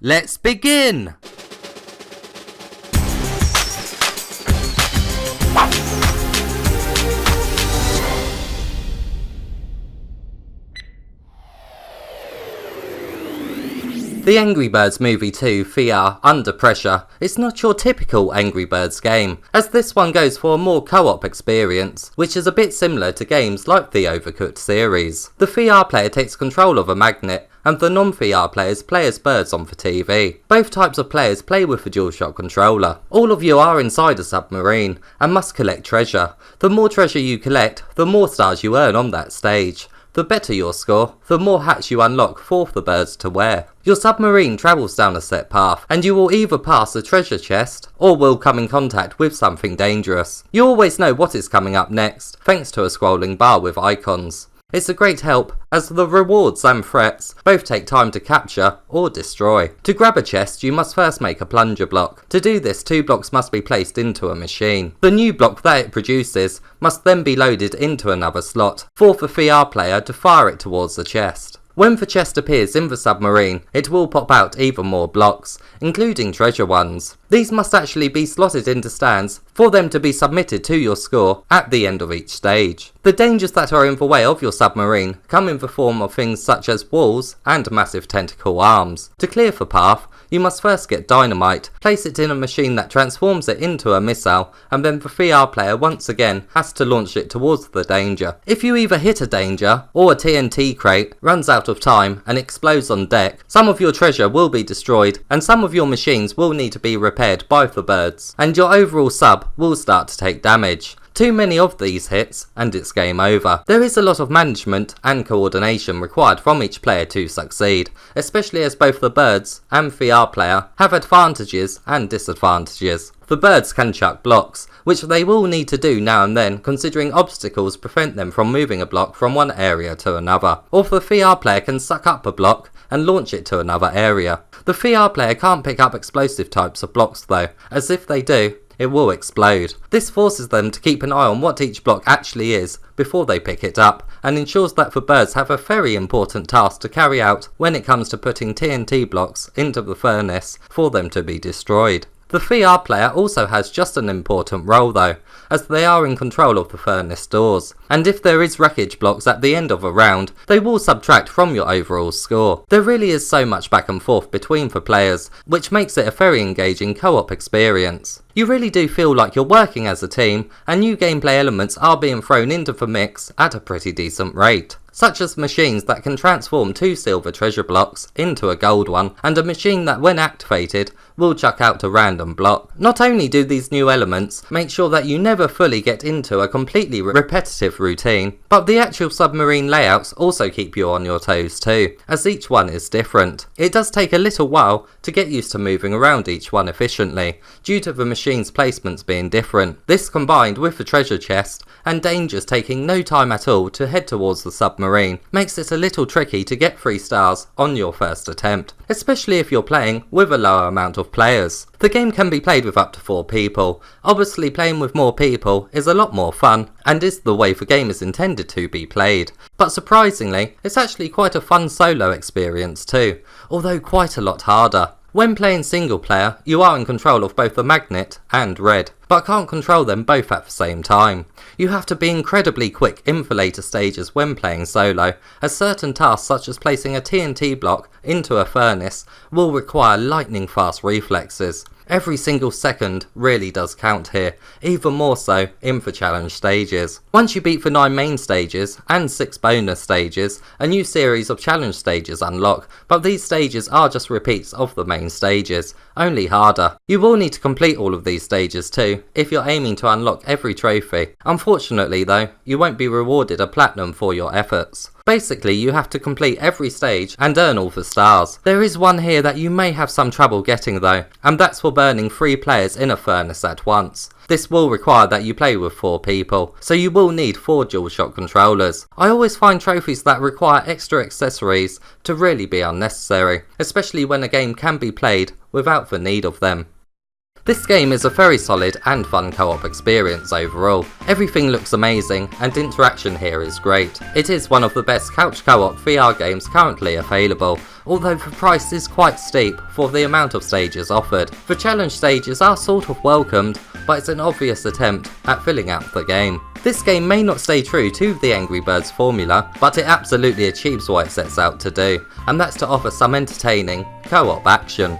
Let's begin! The Angry Birds Movie 2 VR Under Pressure is not your typical Angry Birds game, as this one goes for a more co-op experience, which is a bit similar to games like the Overcooked series. The VR player takes control of a magnet, and the non-VR players play as birds on the TV. Both types of players play with the DualShock controller. All of you are inside a submarine, and must collect treasure. The more treasure you collect, the more stars you earn on that stage. The better your score, the more hats you unlock for the birds to wear. Your submarine travels down a set path, and you will either pass a treasure chest, or will come in contact with something dangerous. You always know what is coming up next, thanks to a scrolling bar with icons. It's a great help, as the rewards and threats both take time to capture or destroy. To grab a chest, you must first make a plunger block. To do this, 2 blocks must be placed into a machine. The new block that it produces must then be loaded into another slot, for the VR player to fire it towards the chest. When the chest appears in the submarine, it will pop out even more blocks, including treasure ones. These must actually be slotted into stands for them to be submitted to your score at the end of each stage. The dangers that are in the way of your submarine come in the form of things such as walls and massive tentacle arms. To clear the path, you must first get dynamite, place it in a machine that transforms it into a missile, and then the VR player once again has to launch it towards the danger. If you either hit a danger, or a TNT crate runs out of time and explodes on deck, some of your treasure will be destroyed, and some of your machines will need to be repaired by the birds, and your overall sub will start to take damage. Too many of these hits, and it's game over. There is a lot of management and coordination required from each player to succeed, especially as both the birds and VR player have advantages and disadvantages. The birds can chuck blocks, which they will need to do now and then, considering obstacles prevent them from moving a block from one area to another. Or the VR player can suck up a block and launch it to another area. The VR player can't pick up explosive types of blocks though, as if they do, it will explode. This forces them to keep an eye on what each block actually is before they pick it up, and ensures that the birds have a very important task to carry out when it comes to putting TNT blocks into the furnace for them to be destroyed. The VR player also has just an important role though, as they are in control of the furnace doors, and if there is wreckage blocks at the end of a round, they will subtract from your overall score. There really is so much back and forth between the players, which makes it a very engaging co-op experience. You really do feel like you're working as a team, and new gameplay elements are being thrown into the mix at a pretty decent rate, such as machines that can transform 2 silver treasure blocks into a gold one, and a machine that when activated will chuck out a random block. Not only do these new elements make sure that you never fully get into a completely repetitive routine, but the actual submarine layouts also keep you on your toes too, as each one is different. It does take a little while to get used to moving around each one efficiently, due to the machine's placements being different. This combined with the treasure chest and dangers taking no time at all to head towards the submarine makes it a little tricky to get 3 stars on your first attempt, especially if you're playing with a lower amount of players. The game can be played with up to 4 people. Obviously playing with more people is a lot more fun, and is the way the game is intended to be played. But surprisingly, it's actually quite a fun solo experience too, although quite a lot harder. When playing single player, you are in control of both the magnet and red, but can't control them both at the same time. You have to be incredibly quick in the later stages when playing solo, as certain tasks such as placing a TNT block into a furnace will require lightning fast reflexes. Every single second really does count here, even more so in the challenge stages. Once you beat the 9 main stages and 6 bonus stages, a new series of challenge stages unlock, but these stages are just repeats of the main stages, only harder. You will need to complete all of these stages too, if you're aiming to unlock every trophy. Unfortunately though, you won't be rewarded a platinum for your efforts. Basically, you have to complete every stage and earn all the stars. There is one here that you may have some trouble getting though, and that's for burning 3 players in a furnace at once. This will require that you play with 4 people, so you will need 4 DualShock controllers. I always find trophies that require extra accessories to really be unnecessary, especially when a game can be played without the need of them. This game is a very solid and fun co-op experience overall. Everything looks amazing and interaction here is great. It is one of the best couch co-op VR games currently available, although the price is quite steep for the amount of stages offered. The challenge stages are sort of welcomed, but it's an obvious attempt at filling out the game. This game may not stay true to the Angry Birds formula, but it absolutely achieves what it sets out to do, and that's to offer some entertaining co-op action.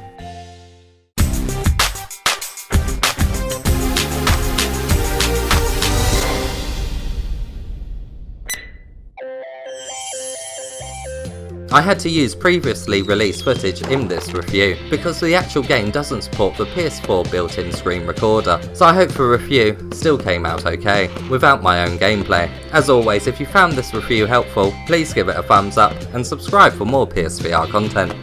I had to use previously released footage in this review, because the actual game doesn't support the PS4 built-in screen recorder, so I hope the review still came out okay, without my own gameplay. As always, if you found this review helpful, please give it a thumbs up and subscribe for more PSVR content.